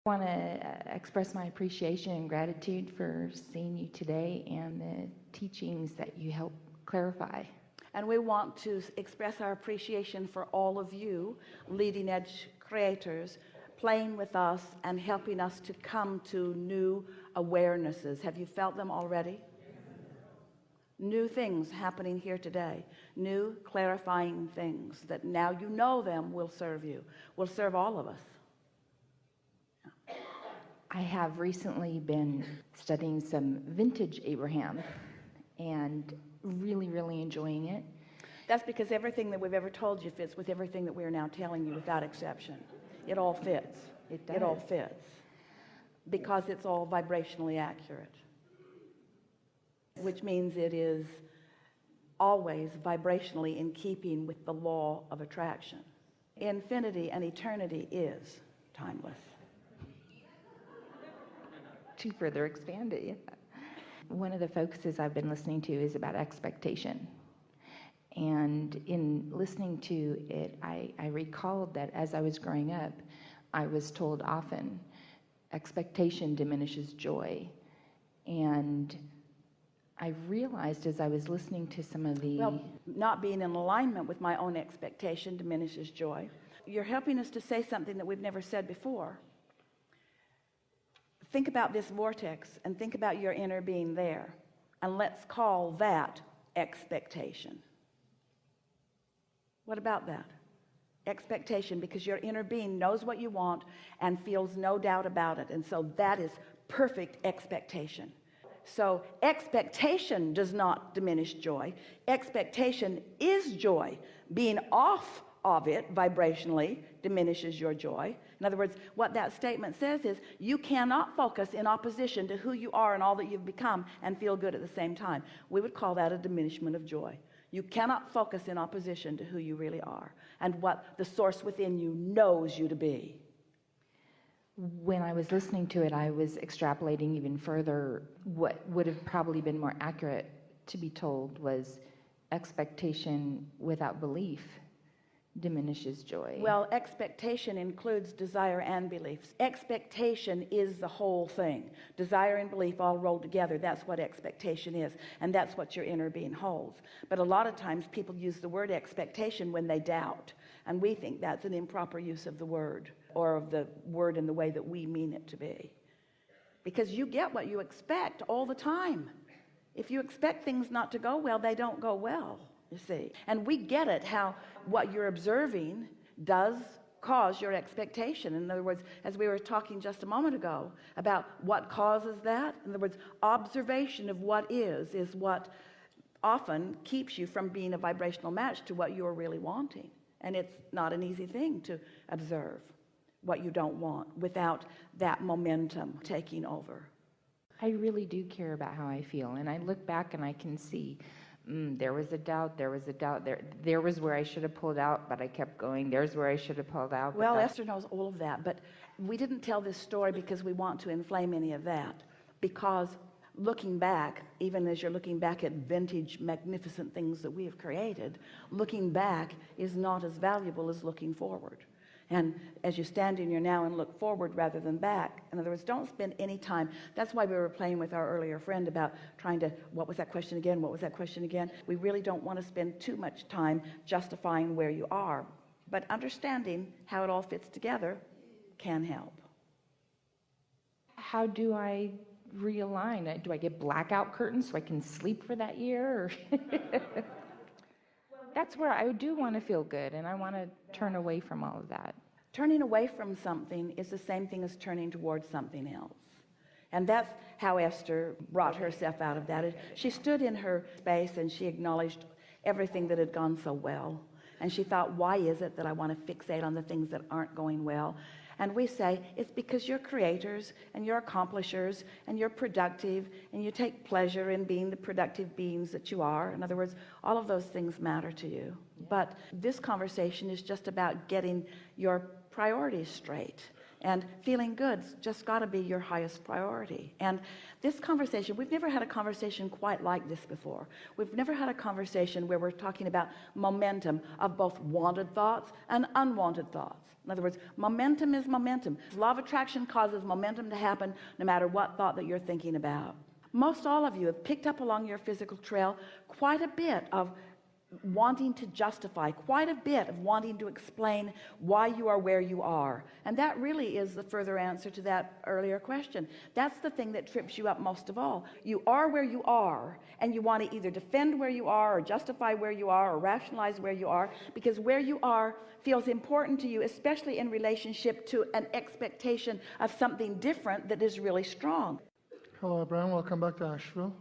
I want to express my appreciation and gratitude for seeing you today and the teachings that you help clarify. And we want to express our appreciation for all of you leading edge creators playing with us and helping us to come to new awarenesses. Have you felt them already? New things happening here today, new clarifying things that now you know them will serve you, will serve all of us. I have recently been studying some vintage Abraham and really enjoying it. That's because everything that we've ever told you fits with everything that we are now telling you without exception. It all fits. It does. It all fits because it's all vibrationally accurate, which means it is always vibrationally in keeping with the law of attraction. Infinity and eternity is timeless. To further expand it, yeah. One of the focuses I've been listening to is about expectation. And in listening to it, I recalled that as I was growing up, I was told often, expectation diminishes joy. And I realized as I was listening to some of the... Well, not being in alignment with my own expectation diminishes joy. You're helping us to say something that we've never said before. Think about this vortex and think about your inner being there. And let's call that expectation. What about that? Expectation, because your inner being knows what you want and feels no doubt about it. And so that is perfect expectation. So expectation does not diminish joy. Expectation is joy. Being off of it vibrationally diminishes your joy. In other words, what that statement says is you cannot focus in opposition to who you are and all that you've become and feel good at the same time. We would call that a diminishment of joy. You cannot focus in opposition to who you really are and what the source within you knows you to be. When I was listening to it, I was extrapolating even further. What would have probably been more accurate to be told was expectation without belief diminishes joy. Well, expectation includes desire and beliefs. Expectation is the whole thing. Desire and belief all rolled together. That's what expectation is, and that's what your inner being holds. But a lot of times people use the word expectation when they doubt, and we think that's an improper use of the word, or of the word in the way that we mean it to be, because you get what you expect all the time. If you expect things not to go well, they don't go well, you see. And we get it, how what you're observing does cause your expectation. In other words, as we were talking just a moment ago about what causes that, in other words, observation of what is what often keeps you from being a vibrational match to what you're really wanting. And it's not an easy thing to observe what you don't want without that momentum taking over. I really do care about how I feel, and I look back and I can see there was a doubt, there was where I should have pulled out, but I kept going. There's where I should have pulled out. Well, Esther knows all of that, but we didn't tell this story because we want to inflame any of that, because looking back, even as you're looking back at vintage magnificent things that we have created, looking back is not as valuable as looking forward. And as you stand in your now and look forward rather than back, in other words, don't spend any time. That's why we were playing with our earlier friend about trying to, what was that question again? What was that question again? We really don't want to spend too much time justifying where you are, but understanding how it all fits together can help. How do I realign? Do I get blackout curtains so I can sleep for that year? That's where I do want to feel good, and I want to turn away from all of that. Turning away from something is the same thing as turning towards something else. And that's how Esther brought herself out of that. She stood in her space and she acknowledged everything that had gone so well. And she thought, why is it that I want to fixate on the things that aren't going well? And we say, it's because you're creators and you're accomplishers and you're productive and you take pleasure in being the productive beings that you are. In other words, all of those things matter to you. Yeah. But this conversation is just about getting your priorities straight And feeling good's just got to be your highest priority. And this conversation, we've never had a conversation quite like this before. We've never had a conversation where we're talking about momentum of both wanted thoughts and unwanted thoughts. In other words, momentum is momentum. Law of attraction causes momentum to happen no matter what thought that you're thinking about. Most all of you have picked up along your physical trail quite a bit of wanting to justify, quite a bit of wanting to explain why you are where you are. And that really is the further answer to that earlier question. That's the thing that trips you up most of all. You are where you are, and you want to either defend where you are or justify where you are or rationalize where you are, because where you are feels important to you, especially in relationship to an expectation of something different that is really strong. Hello, Abraham. Welcome back to Asheville.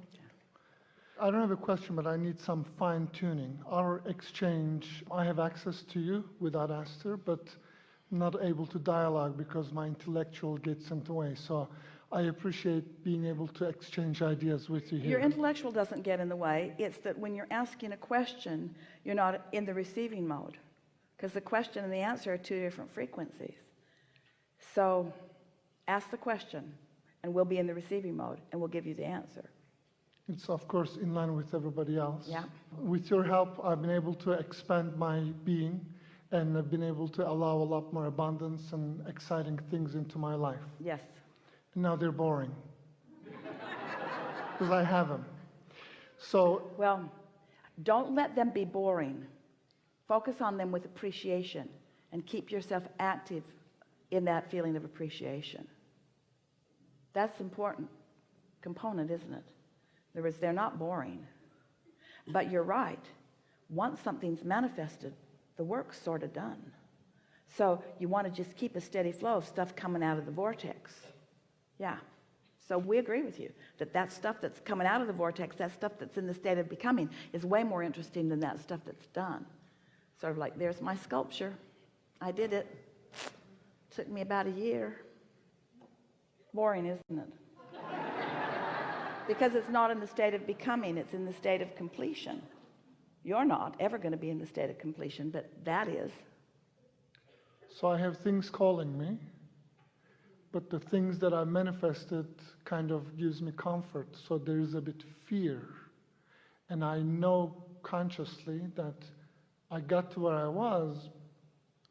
I don't have a question, but I need some fine-tuning. Our exchange, I have access to you without Esther, but not able to dialogue because my intellectual gets in the way. So I appreciate being able to exchange ideas with you here. Your intellectual doesn't get in the way. It's that when you're asking a question, you're not in the receiving mode, because the question and the answer are two different frequencies. So ask the question, and we'll be in the receiving mode, and we'll give you the answer. It's, of course, in line with everybody else. Yeah. With your help, I've been able to expand my being, and I've been able to allow a lot more abundance and exciting things into my life. Yes. And now they're boring. Because I have them. So, well, don't let them be boring. Focus on them with appreciation and keep yourself active in that feeling of appreciation. That's an important component, isn't it? In other words, they're not boring. But you're right. Once something's manifested, the work's sort of done. So you want to just keep a steady flow of stuff coming out of the vortex. Yeah. So we agree with you that that stuff that's coming out of the vortex, that stuff that's in the state of becoming, is way more interesting than that stuff that's done. Sort of like, there's my sculpture. I did it. Took me about a year. Boring, isn't it? Because it's not in the state of becoming, it's in the state of completion. You're not ever going to be in the state of completion, but that is. So I have things calling me, but the things that I manifested kind of gives me comfort. So there is a bit of fear. And I know consciously that I got to where I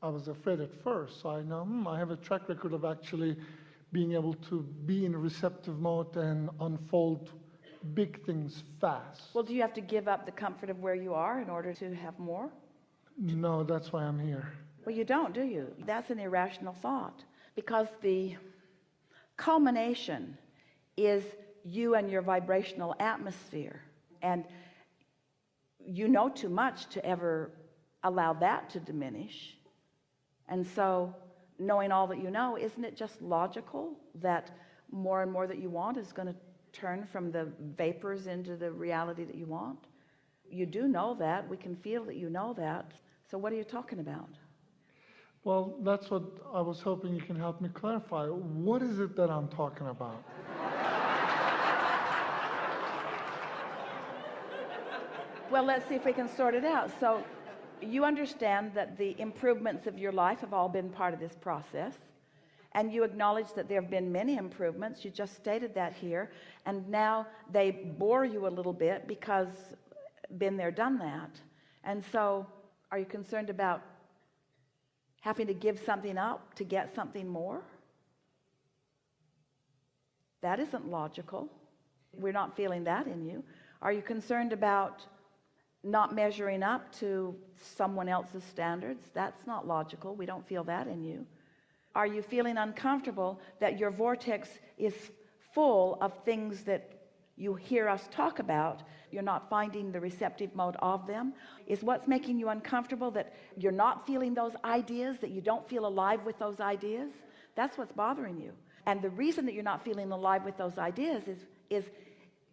was afraid at first. So I know I have a track record of actually being able to be in a receptive mode and unfold big things fast. Well, do you have to give up the comfort of where you are in order to have more? No, that's why I'm here. Well, you don't, do you? That's an irrational thought, because the culmination is you and your vibrational atmosphere, and you know too much to ever allow that to diminish. And so, knowing all that you know, isn't it just logical that more and more that you want is going to turn from the vapors into the reality that you want? You do know that. We can feel that you know that. So what are you talking about? Well, that's what I was hoping you can help me clarify. What is it that I'm talking about? Well, let's see if we can sort it out. So you understand that the improvements of your life have all been part of this process, and you acknowledge that there have been many improvements. You just stated that here, and now they bore you a little bit because been there, done that. And so are you concerned about having to give something up to get something more? That isn't logical. We're not feeling that in you. Are you concerned about not measuring up to someone else's standards? That's not logical. We don't feel that in you. Are you feeling uncomfortable that your vortex is full of things that you hear us talk about? You're not finding the receptive mode of them? Is what's making you uncomfortable that you're not feeling those ideas, that you don't feel alive with those ideas? That's what's bothering you. And the reason that you're not feeling alive with those ideas is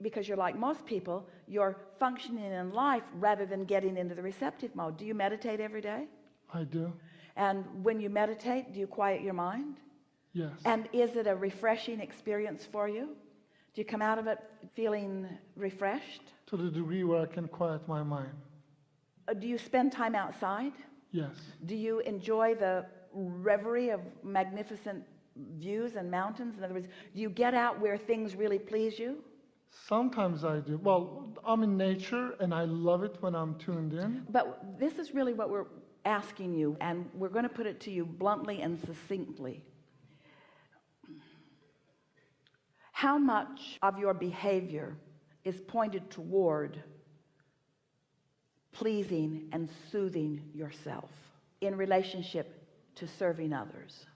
because you're like most people, you're functioning in life rather than getting into the receptive mode. Do you meditate every day? I do. And when you meditate, do you quiet your mind? Yes. And is it a refreshing experience for you? Do you come out of it feeling refreshed? To the degree where I can quiet my mind. Do you spend time outside? Yes. Do you enjoy the reverie of magnificent views and mountains? In other words, do you get out where things really please you? Sometimes I do. Well, I'm in nature and I love it when I'm tuned in. But this is really what we're asking you, and we're going to put it to you bluntly and succinctly. How much of your behavior is pointed toward pleasing and soothing yourself in relationship to serving others?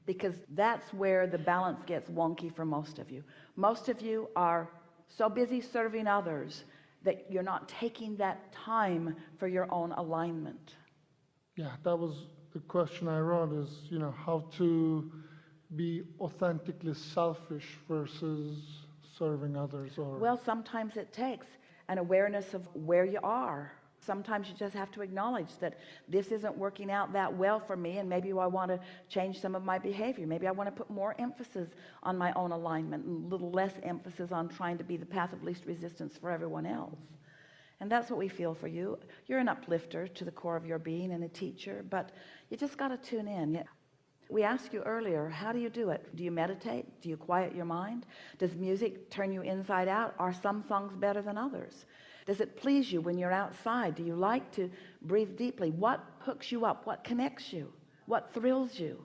Because that's where the balance gets wonky for most of you. Most of you are so busy serving others that you're not taking that time for your own alignment. Yeah, that was the question I wrote, is, how to be authentically selfish versus serving others. Or Well, sometimes it takes an awareness of where you are. Sometimes you just have to acknowledge that this isn't working out that well for me, and maybe I want to change some of my behavior. Maybe I want to put more emphasis on my own alignment and a little less emphasis on trying to be the path of least resistance for everyone else. And that's what we feel for you. You're an uplifter to the core of your being and a teacher, but you just got to tune in. We asked you earlier, how do you do it? Do you meditate? Do you quiet your mind? Does music turn you inside out? Are some songs better than others? Does it please you when you're outside? Do you like to breathe deeply? What hooks you up? What connects you? What thrills you?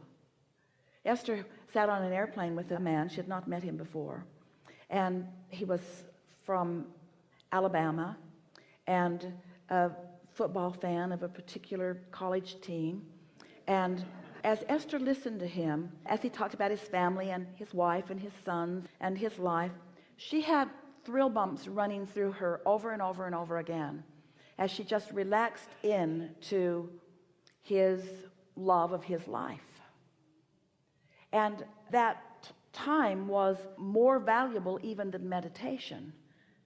Esther sat on an airplane with a man. She had not met him before. And he was from Alabama and a football fan of a particular college team. And as Esther listened to him, as he talked about his family and his wife and his sons and his life, she had thrill bumps running through her over and over and over again as she just relaxed into his love of his life. And that time was more valuable even than meditation,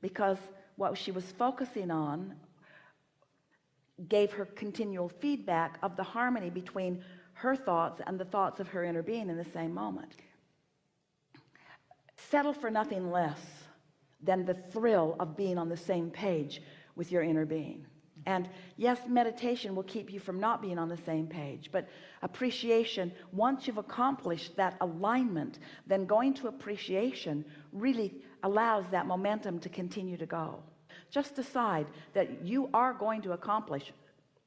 because what she was focusing on gave her continual feedback of the harmony between her thoughts and the thoughts of her inner being in the same moment. Settle for nothing less than the thrill of being on the same page with your inner being. And yes, meditation will keep you from not being on the same page, but appreciation, once you've accomplished that alignment, then going to appreciation really allows that momentum to continue to go. Just decide that you are going to accomplish,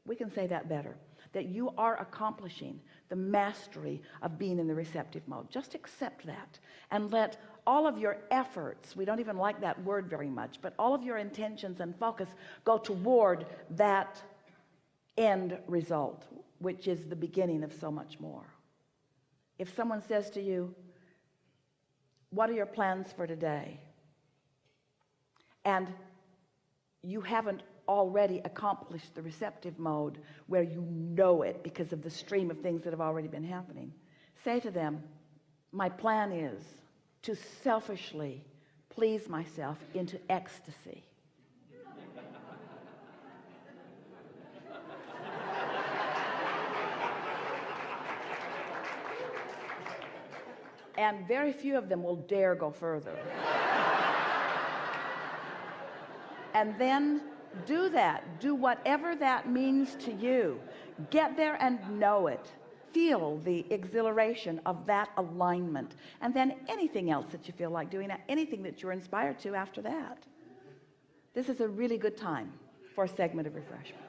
we can say that better, that you are accomplishing the mastery of being in the receptive mode. Just accept that and let all of your efforts, we don't even like that word very much, but all of your intentions and focus go toward that end result, which is the beginning of so much more. If someone says to you, what are your plans for today? And you haven't already accomplished the receptive mode where you know it because of the stream of things that have already been happening, say to them, my plan is to selfishly please myself into ecstasy. And very few of them will dare go further. And then do that. Do whatever that means to you. Get there and know it. Feel the exhilaration of that alignment. And then anything else that you feel like doing, anything that you're inspired to after that. This is a really good time for a segment of refreshment.